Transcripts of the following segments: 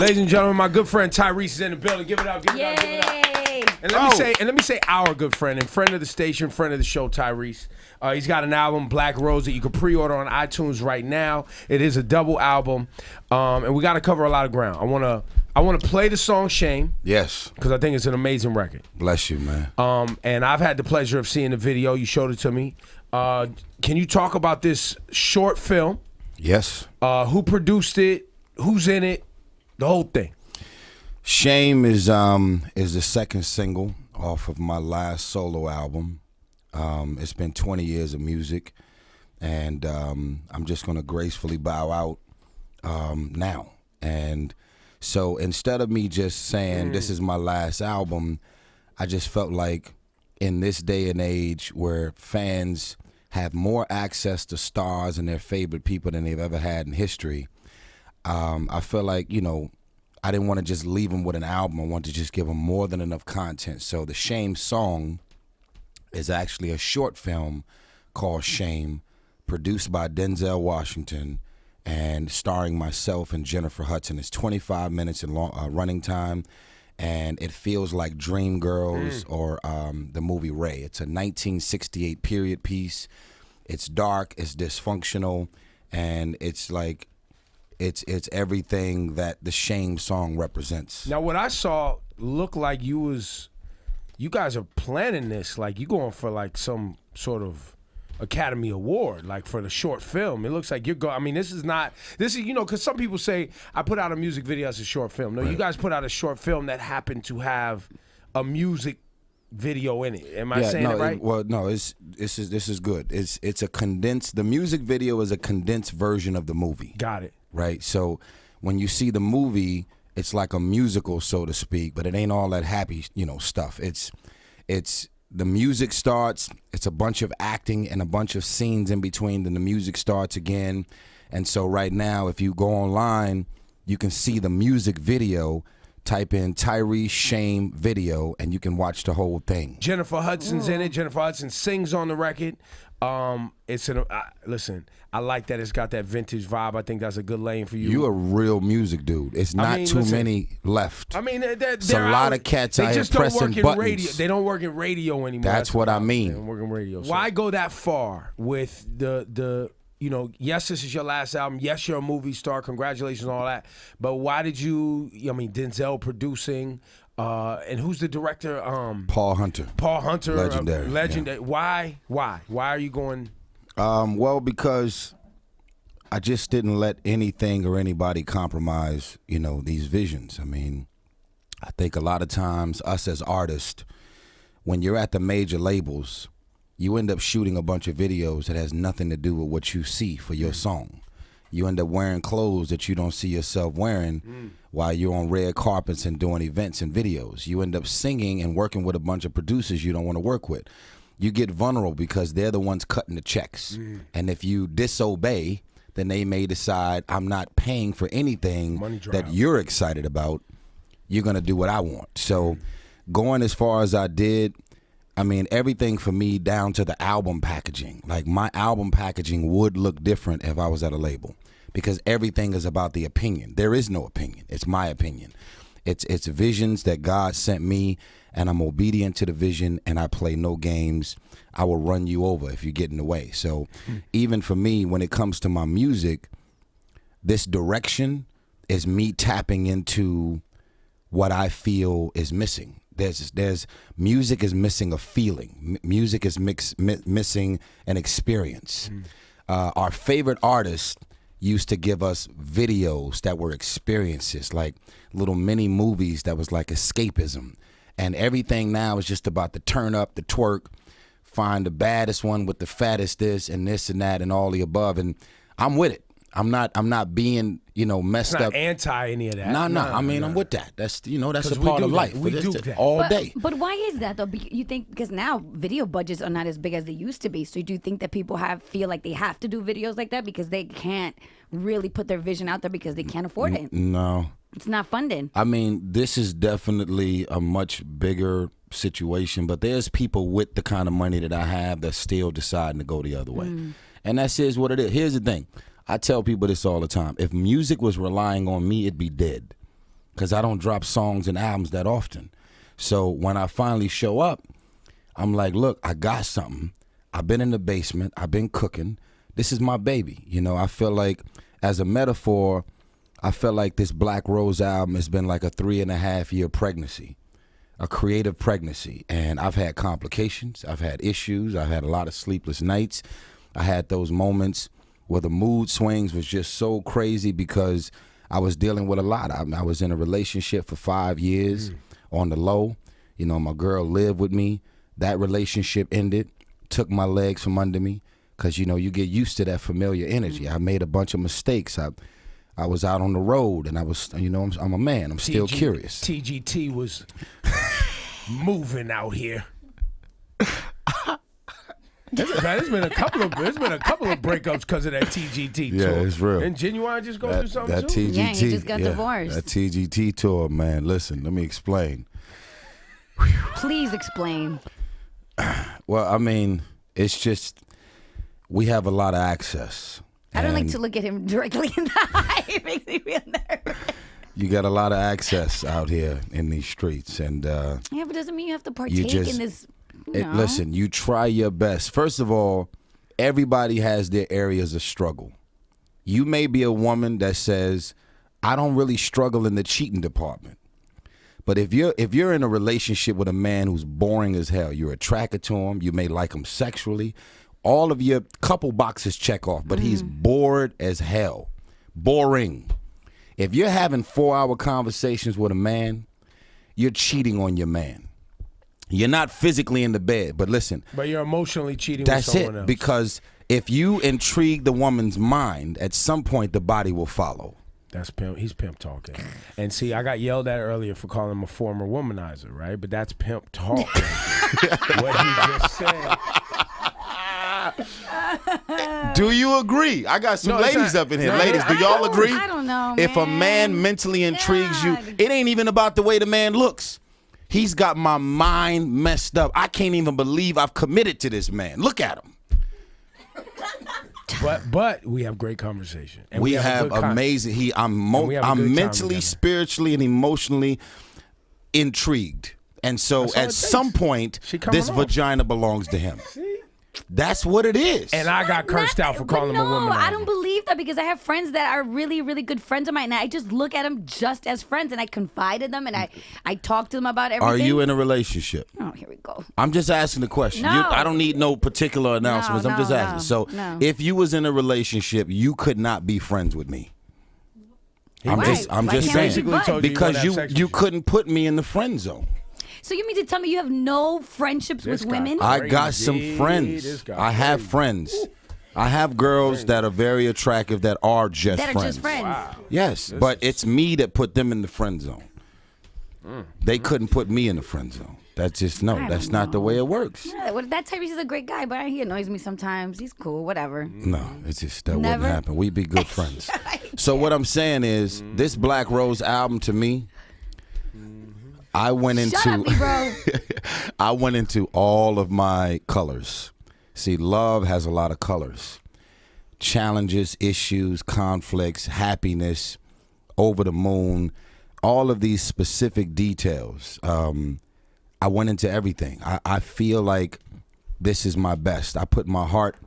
Ladies and gentlemen, my good friend Tyrese is in the building. Give it up, give it up, give it up. And let me say our good friend and friend of the station, friend of the show, Tyrese. He's got an album, Black Rose, that you can pre-order on iTunes right now. It is a double album, and we got to cover a lot of ground. I want to play the song "Shame." Yes, because I think it's an amazing record. Bless you, man. And I've had the pleasure of seeing the video. You showed it to me. Can you talk about this short film? Yes. Who produced it? Who's in it? The whole thing. Shame is the second single off of my last solo album. It's been 20 years of music, and I'm just gonna gracefully bow out now. And so instead of me just saying this is my last album, I just felt like in this day and age where fans have more access to stars and their favorite people than they've ever had in history, I feel like, I didn't want to just leave them with an album. I wanted to just give them more than enough content. So the Shame song is actually a short film called Shame, produced by Denzel Washington and starring myself and Jennifer Hudson. It's 25 minutes in running time, and it feels like Dreamgirls or the movie Ray. It's a 1968 period piece. It's dark, it's dysfunctional, and it's like it's everything that the Shame song represents. Now, what I saw looked like you guys are planning this, like you going for like some sort of Academy Award, like for the short film. It looks like you're going. I mean, this is because some people say I put out a music video as a short film. No, right. You guys put out a short film that happened to have a music video in it. Am I saying it right? This is good. It's a condensed. The music video is a condensed version of the movie. Got it. Right. So when you see the movie, it's like a musical, so to speak, but it ain't all that happy, stuff. It's the music starts, it's a bunch of acting and a bunch of scenes in between, then the music starts again. And so right now, if you go online, you can see the music video. Type in Tyrese Shame video, and you can watch the whole thing. Jennifer Hudson's in it. Jennifer Hudson sings on the record. Listen, I like that it's got that vintage vibe. I think that's a good lane for you. You a real music dude. It's not many left. I mean, there's a lot of cats out here pressing buttons. Radio. They don't work in radio anymore. That's what I mean. They don't work in radio. So. Why go that far with the yes, this is your last album. Yes, you're a movie star. Congratulations on all that. But why did you? Denzel producing, and who's the director? Paul Hunter. Paul Hunter, legendary. Legendary. Yeah. Why? Why are you going? Well, because I just didn't let anything or anybody compromise, these visions. I mean, I think a lot of times us as artists, when you're at the major labels, you end up shooting a bunch of videos that has nothing to do with what you see for your song. You end up wearing clothes that you don't see yourself wearing while you're on red carpets and doing events and videos. You end up singing and working with a bunch of producers you don't want to work with. You get vulnerable because they're the ones cutting the checks. And if you disobey, then they may decide I'm not paying for anything that you're excited about. You're going to do what I want. So going as far as I did, I mean, everything for me down to the album packaging. Like my album packaging would look different if I was at a label because everything is about the opinion. There is no opinion. It's my opinion. It's visions that God sent me, and I'm obedient to the vision, and I play no games. I will run you over if you get in the way. So even for me, when it comes to my music, this direction is me tapping into what I feel is missing. There's music is missing a feeling. Music is missing an experience. Our favorite artists used to give us videos that were experiences, like little mini movies that was like escapism. And everything now is just about the turn up, the twerk, find the baddest one with the fattest this and that and all the above. And I'm with it. I'm not being, messed up. Anti any of that. No. I mean, I'm with that. That's, that's a part of life. We do that all day. But why is that though? You think because now video budgets are not as big as they used to be. So do you think that people feel like they have to do videos like that because they can't really put their vision out there because they can't afford it? No. It's not funding. I mean, this is definitely a much bigger situation, but there's people with the kind of money that I have that's still deciding to go the other way. And that's just what it is. Here's the thing. I tell people this all the time. If music was relying on me, it'd be dead. because I don't drop songs and albums that often. So when I finally show up, I'm like, look, I got something. I've been in the basement. I've been cooking. This is my baby. You know, I feel like, as a metaphor, I felt like this Black Rose album has been like a 3.5-year pregnancy, a creative pregnancy. And I've had complications. I've had issues. I've had a lot of sleepless nights. I had those moments where the mood swings was just so crazy because I was dealing with a lot. I was in a relationship for 5 years on the low. You know, my girl lived with me. That relationship ended, took my legs from under me, because, you know, you get used to that familiar energy. I made a bunch of mistakes. I was out on the road, and I was, you know, I'm a man. I'm still curious. TGT was moving out here. There's been a couple of breakups because of that TGT tour. Yeah, it's real. And Genuine just go through something that too. TGT, Yeah, he just got divorced. That TGT tour, man. Listen, let me explain. Please explain. Well, I mean, it's just we have a lot of access. I don't like And to look at him directly in the eye. It makes me feel nervous. You got a lot of access out here in these streets, and Yeah, but doesn't mean you have to partake in this. listen, you try your best. First of all, everybody has their areas of struggle. You may be a woman that says, I don't really struggle in the cheating department. But if you're in a relationship with a man who's boring as hell, you're attracted to him, you may like him sexually, all of your couple boxes check off, but he's bored as hell. Boring. If you're having 4-hour conversations with a man, you're cheating on your man. You're not physically in the bed, but listen. But you're emotionally cheating That's with someone it, else. because if you intrigue the woman's mind, at some point the body will follow. That's pimp. He's pimp talking. And see, I got yelled at earlier for calling him a former womanizer, right? But that's pimp talk. What he just said. Do you agree? I got some No, it's ladies not- up in here. no, Ladies, do y'all agree? I don't know, If a man. man mentally intrigues you, God. it ain't even about the way the man looks. He's got my mind messed up. I can't even believe I've committed to this man. Look at him. But we have great conversation. And We a have good amazing. we have a good I'm time mentally, together. spiritually, and emotionally intrigued. And so, That's all at it some takes. point, She coming this off. vagina belongs to him. That's what it is. And I got cursed out for calling him a womanizer. I don't believe that, because I have friends that are really, really good friends of mine, and I just look at them just as friends, and I confide in them, and I talk to them about everything. Are you in a relationship? Oh, here we go. I'm just asking the question. No. I don't need no particular announcements. I'm just no, asking. So, no. if you was in a relationship, you could not be friends with me. I'm Why? just Why just can't we saying, be buds? Told you because wanna have sex with you you. couldn't put me in the friend zone. So you mean to tell me you have no friendships This with guy. women? I got some Crazy. friends. This guy I have crazy. friends. I have girls that are very attractive that are just that are friends. just friends. Yes, but it's me that put them in the friend zone. They couldn't put me in the friend zone. That's just that's not the way it works. Yeah, well, that Tyrese is a great guy, but he annoys me sometimes. He's cool, whatever. No, it's just that Never? wouldn't happen. We'd be good friends. So what I'm saying is, this Black Rose album to me, I went into Shut up, me, bro. I went into all of my colors. See, love has a lot of colors. Challenges, issues, conflicts, happiness, over the moon, all of these specific details. I went into everything. I feel like this is my best. I put my heart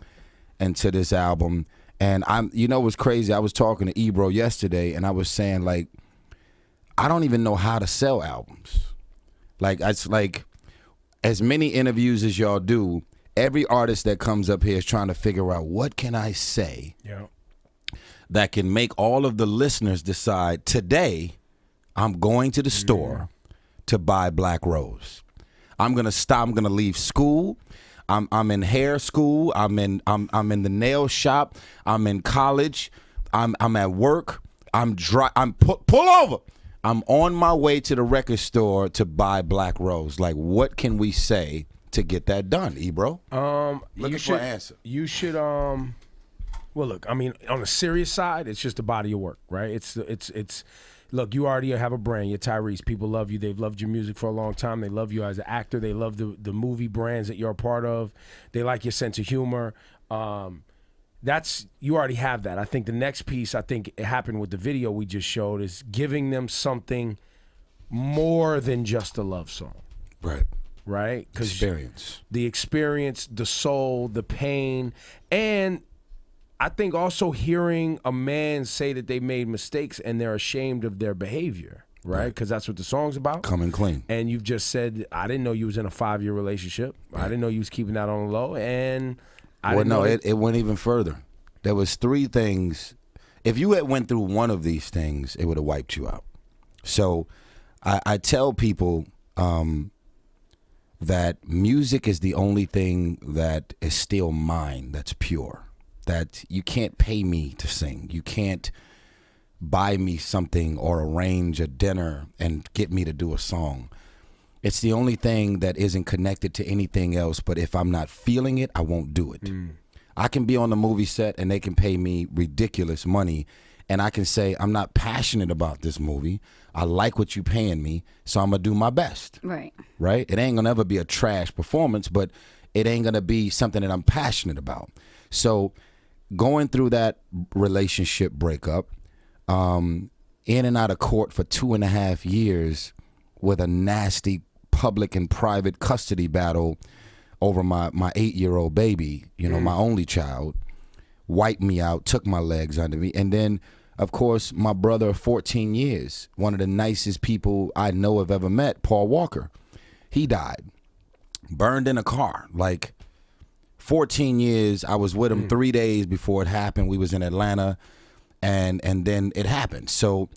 into this album. And what's crazy? I was talking to Ebro yesterday, and I was saying, like, I don't even know how to sell albums. Like, it's like, as many interviews as y'all do, every artist that comes up here is trying to figure out, what can I say that can make all of the listeners decide, today I'm going to the store to buy Black Rose. I'm gonna leave school. I'm in hair school. I'm in the nail shop. I'm in college. I'm at work. Pull over. I'm on my way to the record store to buy Black Rose. Like, what can we say to get that done, Ebro? Looking for an answer. You should well, look, I mean, on the serious side, it's just a body of work, right? It's look, you already have a brand. You're Tyrese. People love you. They've loved your music for a long time. They love you as an actor. They love the movie brands that you're a part of. They like your sense of humor. you already have that. I think the next piece, I think it happened with the video we just showed, is giving them something more than just a love song. Right. Right? Experience. The experience, the soul, the pain, and I think also hearing a man say that they made mistakes and they're ashamed of their behavior, right? Because that's what the song's about. Coming clean. And you've just said, I didn't know you was in a 5-year relationship. Right. I didn't know you was keeping that on the low. And it went even further. There was 3 things. If you had went through one of these things, it would have wiped you out. So I tell people that music is the only thing that is still mine, that's pure. That you can't pay me to sing. You can't buy me something or arrange a dinner and get me to do a song. It's the only thing that isn't connected to anything else, but if I'm not feeling it, I won't do it. I can be on the movie set and they can pay me ridiculous money and I can say, I'm not passionate about this movie. I like what you're paying me, so I'm going to do my best. Right. Right? It ain't going to ever be a trash performance, but it ain't going to be something that I'm passionate about. So going through that relationship breakup, in and out of court for 2.5 years with a nasty public and private custody battle over my 8-year-old baby, my only child, wiped me out, took my legs under me. And then, of course, my brother of 14 years, one of the nicest people I know have ever met, Paul Walker, he died, burned in a car. Like, 14 years, I was with him 3 days before it happened. We was in Atlanta, and then it happened. So,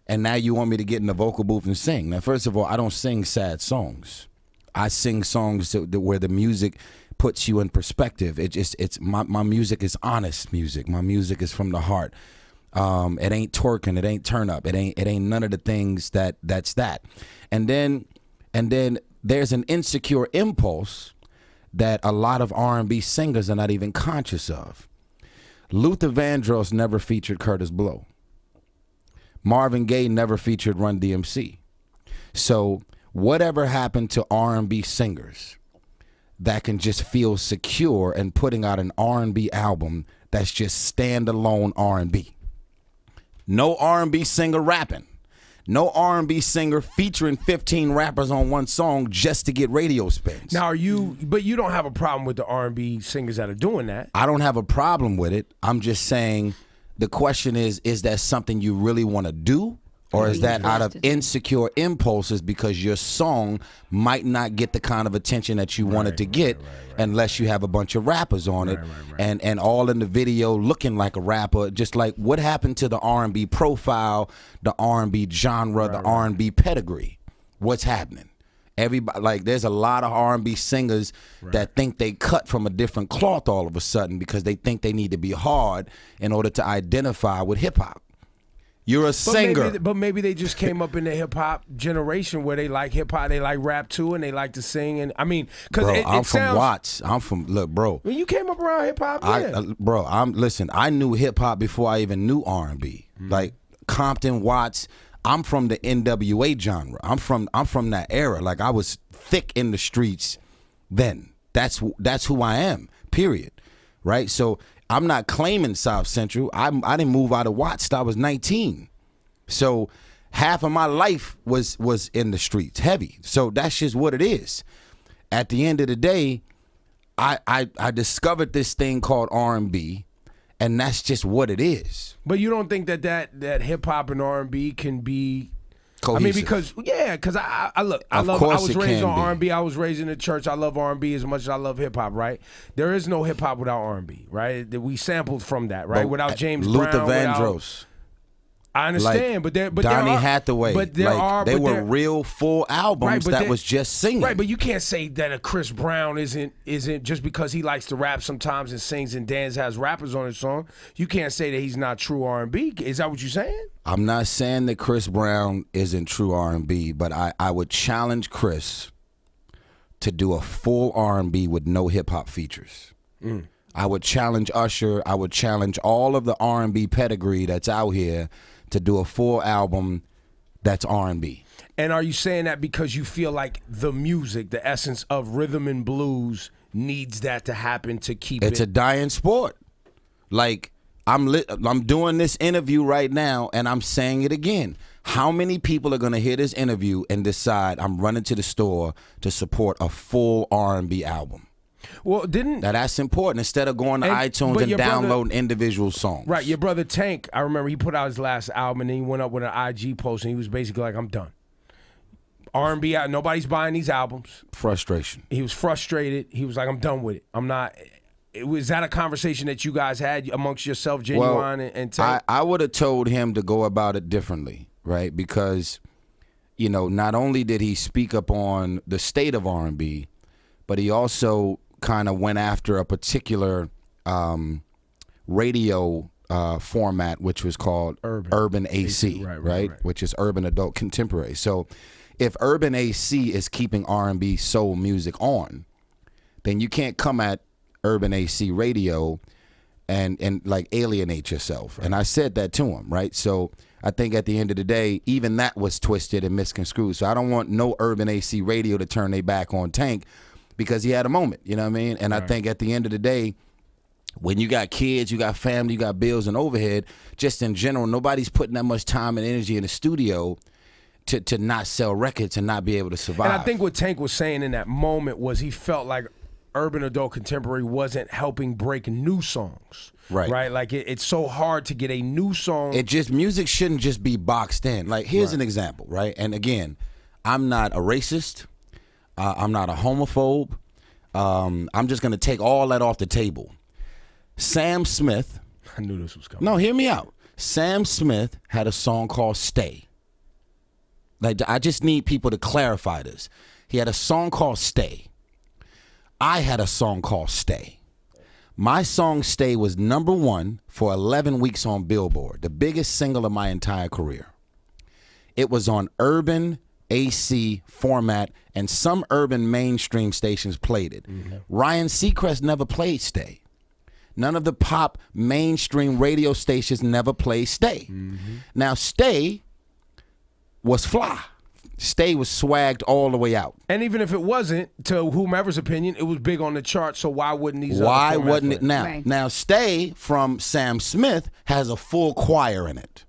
and now you want me to get in the vocal booth and sing. Now, first of all, I don't sing sad songs. I sing songs where the music puts you in perspective. It's my music is honest music. My music is from the heart. It ain't twerking. It ain't turn up. It ain't none of the things that's that. And then there's an insecure impulse that a lot of R&B singers are not even conscious of. Luther Vandross never featured Curtis Blow. Marvin Gaye never featured Run DMC. So whatever happened to R&B singers that can just feel secure and putting out an R&B album that's just standalone R&B? No R&B singer rapping. No R&B singer featuring 15 rappers on one song just to get radio spins. Now, but you don't have a problem with the R&B singers that are doing that. I don't have a problem with it. I'm just saying the question is that something you really want to do? Or is that out of insecure impulses because your song might not get the kind of attention that you want it to get unless you have a bunch of rappers on it and all in the video looking like a rapper? Just like what happened to the R&B profile, the R&B genre, the R&B pedigree? What's happening? Everybody, like, there's a lot of R&B singers that think they cut from a different cloth all of a sudden because they think they need to be hard in order to identify with hip hop. You're a singer. But maybe they just came up in the hip hop generation where they like hip hop, they like rap too, and they like to sing. And I mean, because I'm from Watts. Look, bro. When you came up around hip hop, yeah. Listen, I knew hip hop before I even knew R&B. Like Compton, Watts. I'm from the NWA genre. I'm from that era. Like I was thick in the streets then. That's who I am. Period. Right. So I'm not claiming South Central. I didn't move out of Watts till I was 19. So half of my life was in the streets, heavy. So that's just what it is. At the end of the day, I discovered this thing called R&B, and that's just what it is. But you don't think that hip hop and R&B can be cohesive? I mean, because I was raised on R&B. I was raised in the church. I love R&B as much as I love hip hop. Right? There is no hip hop without R&B. Right? We sampled from that. Right? Without James Luther Brown, Vandross. I understand, like but Donny Hathaway. But they were real full albums that was just singing. Right, but you can't say that a Chris Brown isn't just because he likes to rap sometimes and sings and dances, has rappers on his song. You can't say that he's not true R&B. Is that what you're saying? I'm not saying that Chris Brown isn't true R&B, but I would challenge Chris to do a full R&B with no hip hop features. I would challenge Usher. I would challenge all of the R&B pedigree that's out here to do a full album that's R&B. And are you saying that because you feel like the music, the essence of rhythm and blues needs that to happen to keep It's a dying sport. Like, I'm doing this interview right now, and I'm saying it again. How many people are going to hear this interview and decide I'm running to the store to support a full R&B album? Well, that's important instead of going to iTunes and downloading individual songs. Right, your brother Tank, I remember he put out his last album and he went up with an IG post and he was basically like, I'm done. R&B, nobody's buying these albums. Frustration. He was frustrated. He was like, I'm done with it. I'm not. Was that a conversation that you guys had amongst yourself, Genuine and Tank? I would have told him to go about it differently, right? Because, not only did he speak up on the state of R&B, but he also kind of went after a particular radio format, which was called Urban AC, right? Which is Urban Adult Contemporary. So if Urban AC is keeping R&B soul music on, then you can't come at Urban AC radio and like alienate yourself. Right. And I said that to him, right? So I think at the end of the day, even that was twisted and misconstrued. So I don't want no Urban AC radio to turn their back on Tank because he had a moment, you know what I mean? And I think at the end of the day, when you got kids, you got family, you got bills and overhead, just in general, nobody's putting that much time and energy in the studio to not sell records and not be able to survive. And I think what Tank was saying in that moment was he felt like Urban Adult Contemporary wasn't helping break new songs. Right. Like it's so hard to get a new song. Music shouldn't just be boxed in. Like, here's an example, right? And again, I'm not a racist. I'm not a homophobe. I'm just going to take all that off the table. Sam Smith. I knew this was coming. No, hear me out. Sam Smith had a song called Stay. Like, I just need people to clarify this. He had a song called Stay. I had a song called Stay. My song Stay was #1 for 11 weeks on Billboard, the biggest single of my entire career. It was on Urban AC format, and some urban mainstream stations played it. Mm-hmm. Ryan Seacrest never played Stay. None of the pop mainstream radio stations never played Stay. Mm-hmm. Now, Stay was fly. Stay was swagged all the way out. And even if it wasn't, to whomever's opinion, it was big on the chart, so why wouldn't these Why wouldn't it now? Right. Now, Stay from Sam Smith has a full choir in it.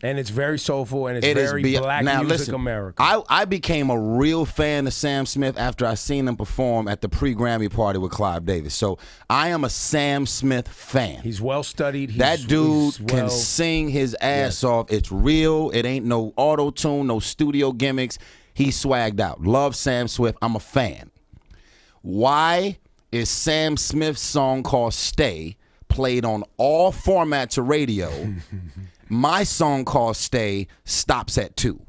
And it's very soulful, and it's very black now, music listen, America. I became a real fan of Sam Smith after I seen him perform at the pre-Grammy party with Clive Davis. So I am a Sam Smith fan. He's well-studied. That dude can sing his ass off. It's real. It ain't no auto-tune, no studio gimmicks. He's swagged out. Love Sam Smith. I'm a fan. Why is Sam Smith's song called Stay played on all formats of radio? My song called Stay stops at 2.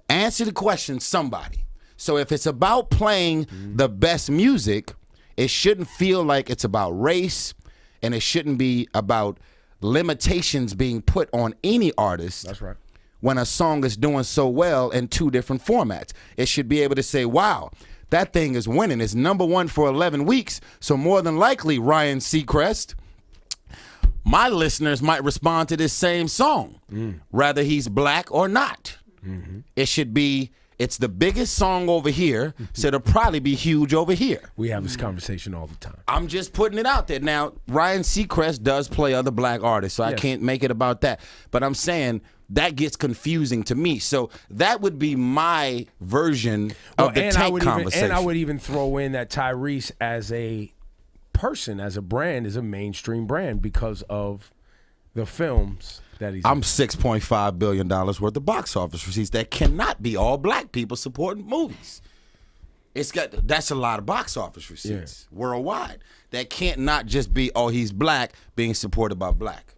Answer the question, somebody. So if it's about playing the best music, it shouldn't feel like it's about race, and it shouldn't be about limitations being put on any artist. That's right. When a song is doing so well in 2 different formats, it should be able to say, wow, that thing is winning. It's #1 for 11 weeks. So more than likely, Ryan Seacrest, my listeners might respond to this same song, whether he's black or not. Mm-hmm. It should be, it's the biggest song over here, so it'll probably be huge over here. We have this conversation all the time. I'm just putting it out there. Now, Ryan Seacrest does play other black artists, so I can't make it about that. But I'm saying that gets confusing to me. So that would be my version of the Tank conversation. And I would even throw in that Tyrese as a person, as a brand, is a mainstream brand because of the films that he's I'm $6.5 billion worth of box office receipts. That cannot be all black people supporting movies. That's a lot of box office receipts worldwide. That can't not just be, oh, he's black being supported by black.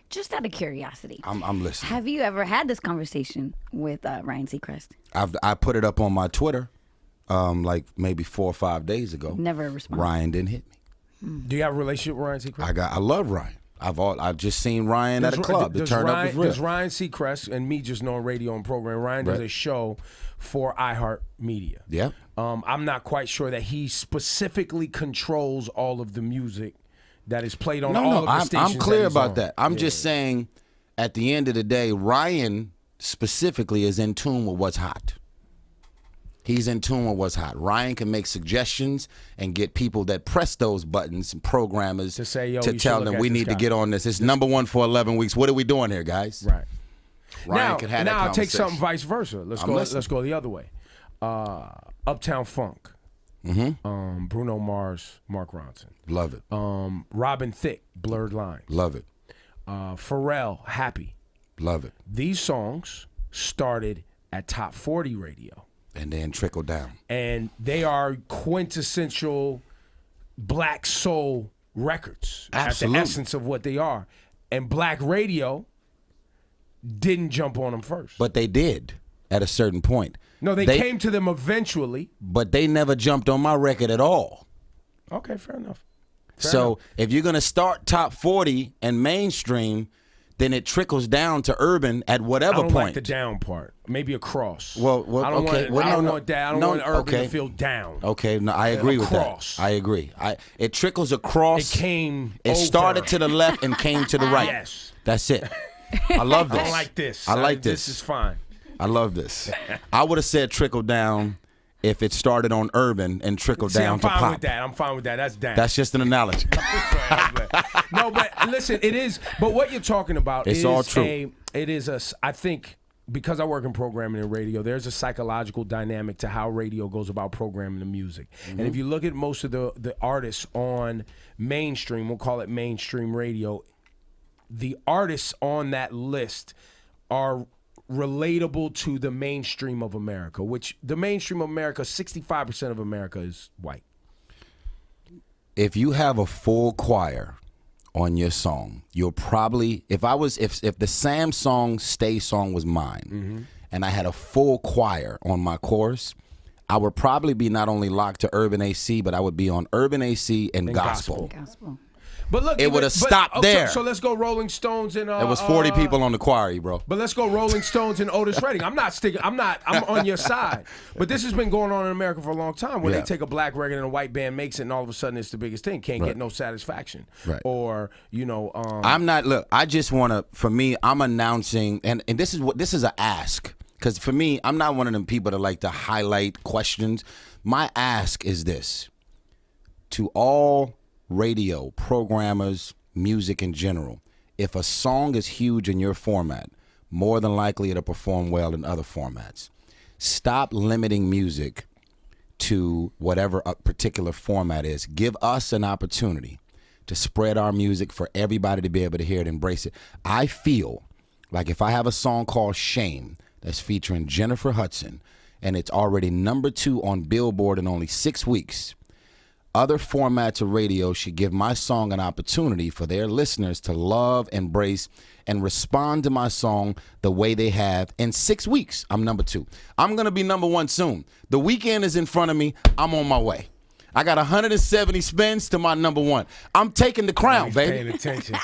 Just out of curiosity, I'm listening. Have you ever had this conversation with Ryan Seacrest? I put it up on my Twitter like maybe 4 or 5 days ago. Never responded. Ryan didn't hit me. Do you have a relationship with Ryan Seacrest? I love Ryan. I've just seen Ryan at a club. The turn up is real. Does Ryan Seacrest, and me just knowing radio and program, Ryan does a show for iHeartMedia. Yeah. I'm not quite sure that he specifically controls all of the music that is played on all of the stations. I'm clear about that. I'm just saying, at the end of the day, Ryan specifically is in tune with what's hot. He's in tune with what's hot. Ryan can make suggestions and get people that press those buttons and programmers To say, yo, to you tell should them look we at need this to guy. get on this. It's #1 for 11 weeks. What are we doing here, guys? Right. Ryan can have that now I'll take conversation. something vice versa. Let's I'm go. listening. Let's go the other way. Uptown Funk. Bruno Mars, Mark Ronson. Love it. Robin Thicke, Blurred Lines. Love it. Pharrell, Happy. Love it. These songs started at Top 40 radio. And then trickle down. And they are quintessential black soul records. Absolutely. At the essence of what they are. And black radio didn't jump on them first. But they did at a certain point. No, they came to them eventually. But they never jumped on my record at all. Okay, fair enough. So if you're going to start Top 40 and mainstream, then it trickles down to urban at whatever I don't point. like the down part. Maybe a cross. Well, I don't okay. want, Well, I don't no, want that. I don't no, want urban okay. to feel down. Okay, no, I agree with cross. that. I agree. It trickles across. It came It over. started to the left and came to the right. Yes. That's it. I love this. I don't like this. I like this. This is fine. I love this. I would have said trickle down if it started on urban and trickled See, down I'm to fine pop. with that. I'm fine with that. That's down. That's just an analogy. No, but listen, it is. But what you're talking about It's is all true. I think because I work in programming and radio, there's a psychological dynamic to how radio goes about programming the music. And if you look at most of the artists on mainstream, we'll call it mainstream radio, the artists on that list are relatable to the mainstream of America, which the mainstream of America, 65% of America is white. If you have a full choir on your song, you'll probably, if the Sam song Stay song was mine and I had a full choir on my chorus, I would probably be not only locked to urban AC, but I would be on urban AC and gospel. Gospel. But look, It would have stopped there. So let's go Rolling Stones and There was 40 people on the choir, bro. But let's go Rolling Stones and Otis Redding. I'm on your side. But this has been going on in America for a long time where Yeah. they take a black record and a white band makes it and all of a sudden it's the biggest thing. Can't Right. get no satisfaction. Right. Or, I just want to, for me, I'm announcing, and this is an ask. Because for me, I'm not one of them people that like to highlight questions. My ask is this. To all radio, programmers, music in general, if a song is huge in your format, more than likely it'll perform well in other formats. Stop limiting music to whatever a particular format is. Give us an opportunity to spread our music for everybody to be able to hear it, embrace it. I feel like if I have a song called Shame that's featuring Jennifer Hudson and it's already #2 on Billboard in only 6 weeks, other formats of radio should give my song an opportunity for their listeners to love, embrace, and respond to my song the way they have in 6 weeks. I'm #2. I'm going to be #1 soon. The weekend is in front of me. I'm on my way. I got 170 spins to my #1. I'm taking the crown, he's baby. paying attention.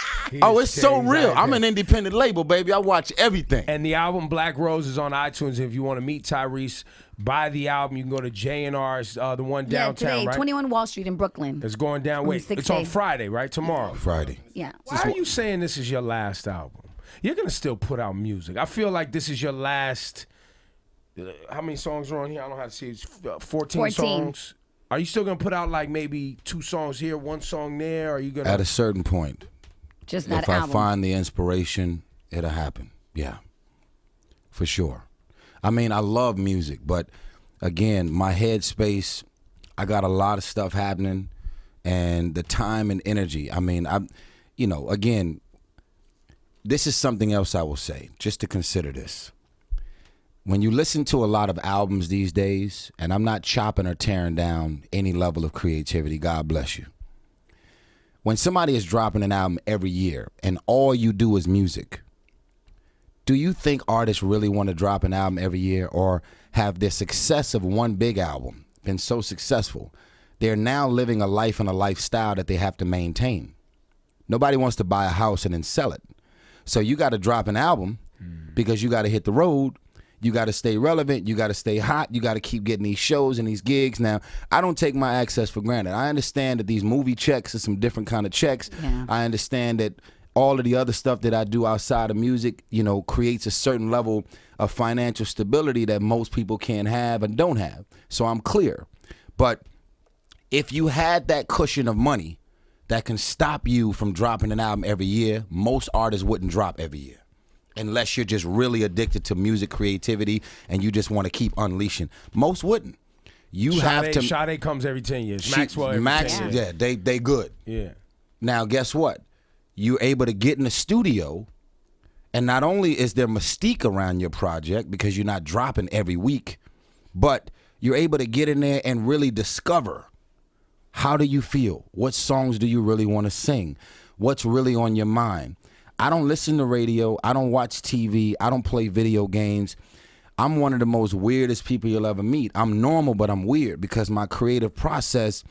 Oh, it's so He's real. out I'm there. an independent label, baby. I watch everything. And the album Black Rose is on iTunes. If you want to meet Tyrese, buy the album. You can go to J&R's, the one Yeah, downtown, today, right? 21 Wall Street in Brooklyn. It's going down. On the Wait, 6th it's on day. Friday, right? Tomorrow. Friday. Yeah. Why are you saying this is your last album? You're going to still put out music. I feel like this is your last. How many songs are on here? I don't know how to see it. It's 14 songs. Are you still going to put out like maybe 2 songs here, 1 song there? Are you going At a to. certain point, Just that if album. I find the inspiration, it'll happen. Yeah, for sure. I mean, I love music, but again, my headspace, I got a lot of stuff happening, and the time and energy. I mean, again, this is something else I will say, just to consider this. When you listen to a lot of albums these days, and I'm not chopping or tearing down any level of creativity, God bless you. When somebody is dropping an album every year and all you do is music, do you think artists really want to drop an album every year, or have their success of one big album been so successful, they're now living a life and a lifestyle that they have to maintain? Nobody wants to buy a house and then sell it. So you got to drop an album because you got to hit the road. You got to stay relevant. You got to stay hot. You got to keep getting these shows and these gigs. Now, I don't take my access for granted. I understand that these movie checks are some different kind of checks. Yeah. I understand that all of the other stuff that I do outside of music, you know, creates a certain level of financial stability that most people can't have and don't have. So I'm clear. But if you had that cushion of money that can stop you from dropping an album every year, most artists wouldn't drop every year. Unless you're just really addicted to music creativity and you just want to keep unleashing. Most wouldn't. You have to. Sade comes every 10 years. Maxwell every 10 years. Yeah, they good. Yeah. Now, guess what? You're able to get in the studio, and not only is there mystique around your project because you're not dropping every week, but you're able to get in there and really discover, how do you feel? What songs do you really want to sing? What's really on your mind? I don't listen to radio. I don't watch TV. I don't play video games. I'm one of the most weirdest people you'll ever meet. I'm normal, but I'm weird because my creative process,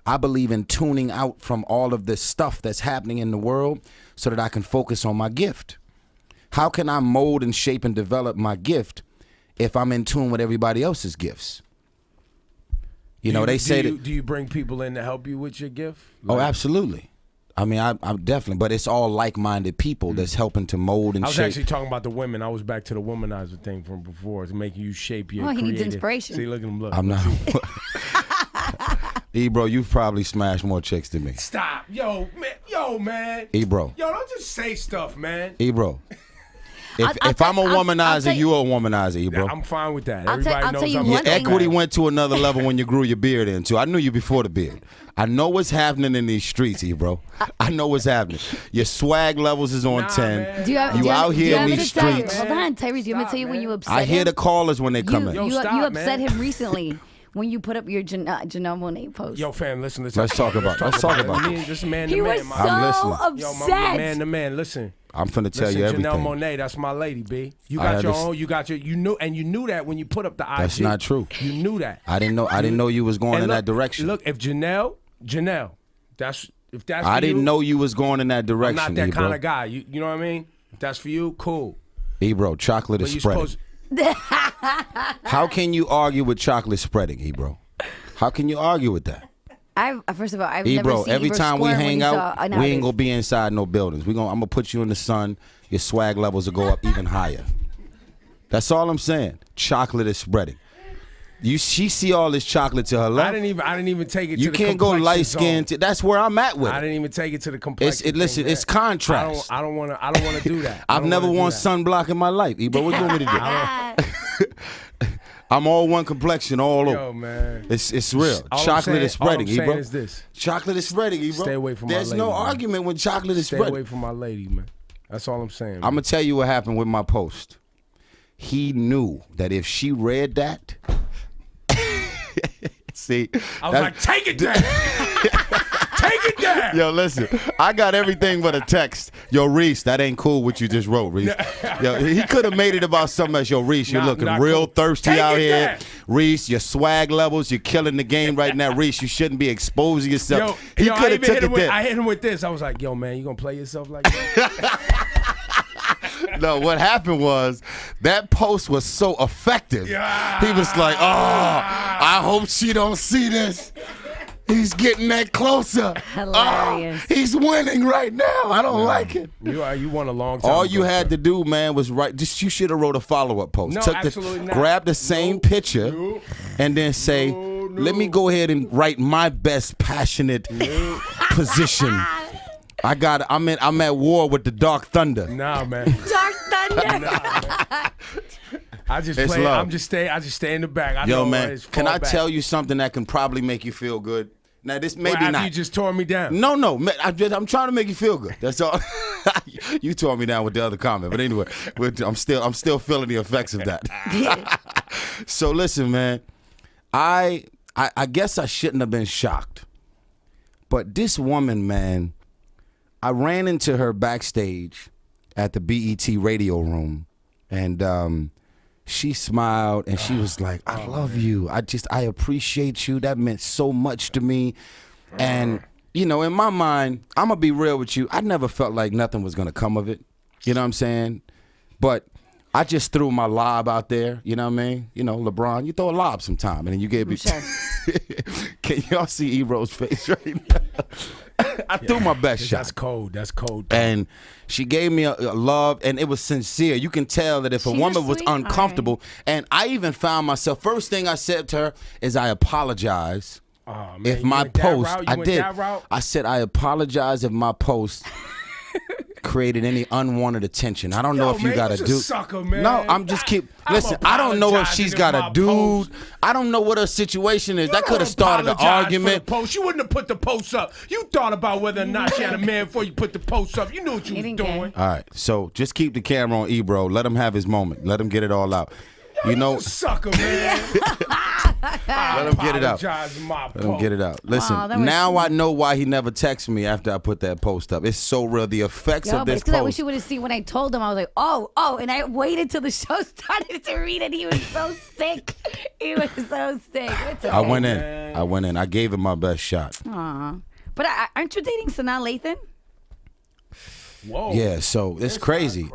I believe in tuning out from all of this stuff that's happening in the world so that I can focus on my gift. How can I mold and shape and develop my gift if I'm in tune with everybody else's gifts? You know, they say that. Do you bring people in to help you with your gift? Oh, absolutely. I mean, I'm definitely, but it's all like-minded people that's helping to mold and shape. I was actually talking about the women. I was back to the womanizer thing from before, to make you shape your he needs creative. inspiration. See, look at him, look. I'm not. Bro, you've probably smashed more chicks than me. Stop. Yo, man. Bro. Yo, don't just say stuff, man. Bro. If I'm a womanizer, you a womanizer, bro. I'm fine with that. I'll Everybody tell knows you I'm one Your thing. equity went to another level when you grew your beard in, too. I knew you before the beard. I know what's happening in these streets, bro. I know what's happening. Your swag levels is on 10. Man. You out here in these streets. Hold on, Tyrese. Do you want me to tell you when you upset him? I hear the callers when they come in. Yo, You stop, upset man. him recently when you put up your Janelle Monáe post. Yo, fam, listen. Let's talk about it. This man he to was man, so man. listening. Yo, upset. my man to man. Listen. I'm finna tell Listen, you everything. Janelle Monáe, that's my lady, B. You I got your understand. own. You got your. You knew that when you put up the IG. That's not true. You knew that. I didn't know you was going And in look, that direction. Look, if Janelle, if that's I for didn't you, know you was going in that I'm direction. not that Ebro. kind of guy. You know what I mean? If that's for you, cool. Ebro, chocolate But is you spreading. supposed. How can you argue with chocolate spreading, Ebro? How can you argue with that? First of all, I've Ebro, never seen every Ebro time we squirm when hang he out, saw an we ain't artist. gonna be inside no buildings. I'm gonna put you in the sun. Your swag levels will go up even higher. That's all I'm saying. Chocolate is spreading. She see all this chocolate to her left. I didn't even take it. You to the can't go complexion light skin. zone. That's where I'm at with I it. didn't even take it to the complexion. Listen, thing, it's man. contrast. I don't want to do that. I I've don't never wanna do worn that. sunblock in my life, Ebro. What do you want me to do? I'm all one complexion all over. Yo, man. It's real. All I'm Chocolate saying- is spreading, all I'm saying Ebro. is this. Chocolate is spreading, Ebro. Stay away from my There's lady, no man. argument when chocolate is Stay spreading. away from my lady, man. That's all I'm saying. I'm gonna tell you what happened with my post. He knew that if she read that, see, I was like, take it down. Take it down. yo, listen, I got everything but a text. Yo, Reese, that ain't cool what you just wrote, Reese. Yo, he could have made it about something else. Yo, Reese, you're Nah, looking not real cool. thirsty Take out it here. down. Reese, your swag levels, you're killing the game right now. Reese, you shouldn't be exposing yourself. He I could have even took hit him it with, there. I hit him with this. I was like, yo, man, you gonna play yourself like that? No, what happened was that post was so effective. Yeah. He was like, "Oh, I hope she don't see this. He's getting that closer. Hilarious. Oh, he's winning right now. I don't like it." You won a long time. All you ago, had sir. to do, man, was you should have wrote a follow-up post. No, absolutely not. Grab the same picture Nope. and then say, "Let me go ahead and write my best passionate position." I'm at war with the Dark Thunder. Nah, man. Dark Thunder. I just It's play. love. I just stay in the back. I Yo, know man, it's can fall I back. tell you something that can probably make you feel good? Now, this maybe After not. you just tore me down. No, I'm trying to make you feel good. That's all. You tore me down with the other comment, but anyway, I'm still feeling the effects of that. So listen, man, I guess I shouldn't have been shocked, but this woman, man, I ran into her backstage at the BET radio room, and she smiled and she was like, "I love you. I appreciate you. That meant so much to me." And in my mind, I'm gonna be real with you. I never felt like nothing was gonna come of it. You know what I'm saying? But I just threw my lob out there. You know what I mean? LeBron, you throw a lob sometime, and then you gave me. Sure. Can y'all see Ebro's face right now? I threw my best shot. That's cold. That's cold. And she gave me a love, and it was sincere. You can tell that if a She's a woman was sweetheart. uncomfortable, and I even found myself, first thing I said to her is I apologize Oh, man, if you my went that post, route? You I went did. that route? I said I apologize if my post created any unwanted attention. I don't know if you man, got a you's a dude. sucker, man. No, I'm just keep. I'm Listen, I don't know if she's apologizing got if a my dude. post- I don't know what her situation is. You That could have don't started an apologize argument. For the post. You wouldn't have put the post up. You thought about whether or not she had a man before you put the post up. You knew what you He was didn't care. doing. All right, so just keep the camera on Ebro. Let him have his moment. Let him get it all out. You know, You sucker, man. let him get it out. Apologize for my Let him post. get it out. Listen, Aw, that was now sweet. I know why he never texted me after I put that post up. It's so real. The effects Yo, of but this it's because I wish post. you would have seen when I told him. I was like, oh, and I waited till the show started to read it. He was so sick. He was so sick. It's okay. I went in. I gave him my best shot. Aw. But aren't you dating Sanaa Lathan? Whoa. Yeah, so it's crazy.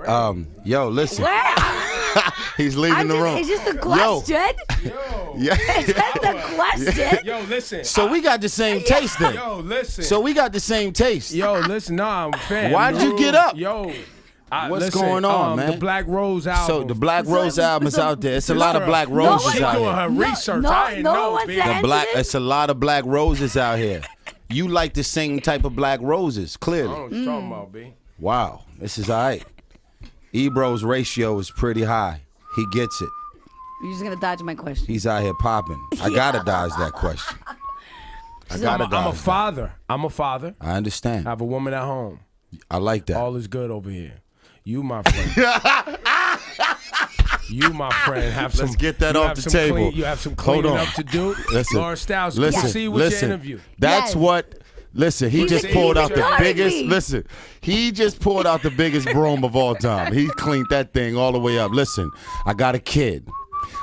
Yo, listen. Where? He's leaving the room. It's just a question. Yo. Yeah. It's just a question. Yo, listen. So we got the same taste then. Yo, listen. So we got the same taste. Yo, listen. Nah, I'm a fan. Why'd you get up? Yo. What's listen, going on, man? The Black Rose album. So the Black Rose album is so- out there. It's a lot of Black No, Roses she out doing here. her research. no, I didn't no know, one's bitch. that- It's a lot of Black Roses out here. You like the same type of Black Roses, I clearly. don't know what you're talking about, B. Wow, this is all right. Ebro's ratio is pretty high. He gets it. You're just gonna dodge my question. He's out here popping. I gotta dodge that question. I gotta dodge I'm a that. father. I'm a father. I understand. I have a woman at home. I like that. All is good over here. You, my friend. You, my friend, have some. Let's get that you off have the some table. Clean, you have some Hold cleaning on. up to do. Listen, Laura Styles, good to see you with your interview. That's Yes. what. Listen, he just He's pulled out the ignoring biggest. me. Listen, he just pulled out the biggest broom of all time. He cleaned that thing all the way up. Listen, I got a kid,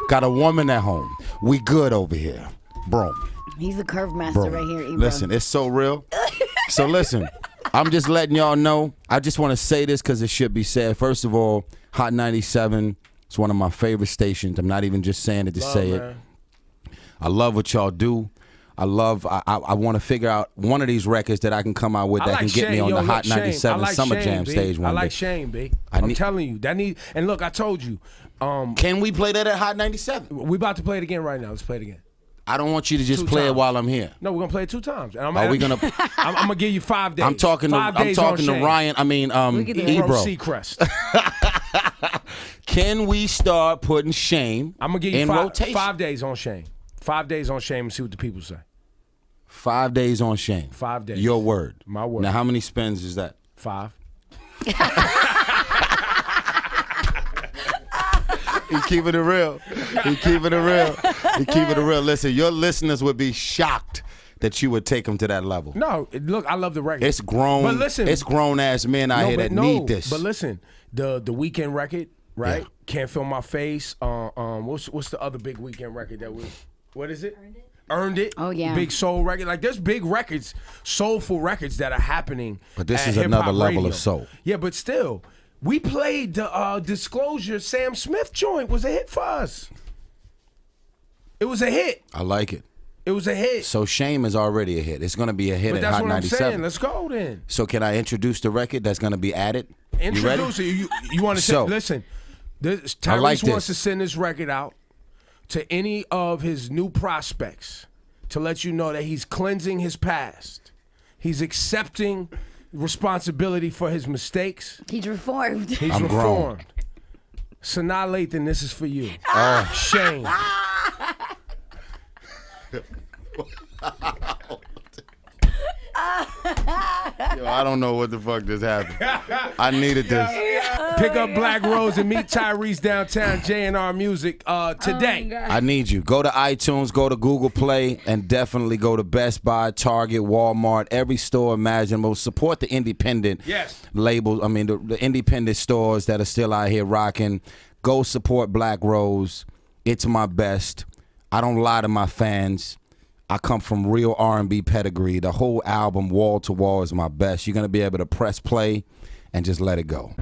got a woman at home. We good over here, broom. He's a curve master Broom. right here, Ebro. Listen, it's so real. So listen, I'm just letting y'all know. I just want to say this because it should be said. First of all, Hot 97 is one of my favorite stations. I'm not even just saying it to say it. Man. I love what y'all do. I want to figure out one of these records that I can come out with that can get me on the Hot 97 Summer Jam stage one I like day. Shane, B. I I'm need- telling you, that need. And look, I told you, Can we play that at Hot 97? we about to play it again right now. Let's play it again. I don't want you to just Two play it times. while I'm here. No, we're gonna play it 2 times. And Are we gonna? I'm gonna give you 5 days. I'm talking to 5 days on Shane. Ryan. I mean, can do that. Ebro Ebro. Seacrest. Can we start putting Shane I'm gonna give you in rotation? 5 days on Shane. 5 days on Shane and see what the people say. 5 days on Shane. 5 days. Your word. My word. Now, how many spins is that? 5. He keeping it real. He keeping it real. He keeping it real. Listen, your listeners would be shocked that you would take them to that level. No, look, I love the record. It's grown. But listen, it's grown ass men out here that need this. But listen, the weekend record, right? Yeah. Can't Feel My Face. What's the other big weekend record that was? What is it? Earned It. Oh, yeah. Big soul record. Like there's big records, soulful records that are happening. But this at is another hip-hop level radio. of soul. Yeah, but still, we played the Disclosure Sam Smith joint was a hit for us. It was a hit. I like it. It was a hit. So Shame is already a hit. It's going to be a hit But at that's Hot what I'm 97. saying. Let's go then. So can I introduce the record that's going to be added? You ready? Introduce it. You want to So, listen. Tyrese I like wants to this. send this record out to any of his new prospects to let you know that he's cleansing his past. He's accepting responsibility for his mistakes. He's reformed. He's I'm grown. reformed. Sanaa Lathan, this is for you. Shane. Yo, I don't know what the fuck just happened. I needed this. Pick up Black Rose and meet Tyrese downtown J&R Music today. I need you. Go to iTunes, go to Google Play, and definitely go to Best Buy, Target, Walmart, every store imaginable. Support the independent labels. I mean, the independent stores that are still out here rocking. Go support Black Rose. It's my best. I don't lie to my fans. I come from real R&B pedigree. The whole album, wall to wall, is my best. You're going to be able to press play and just let it go.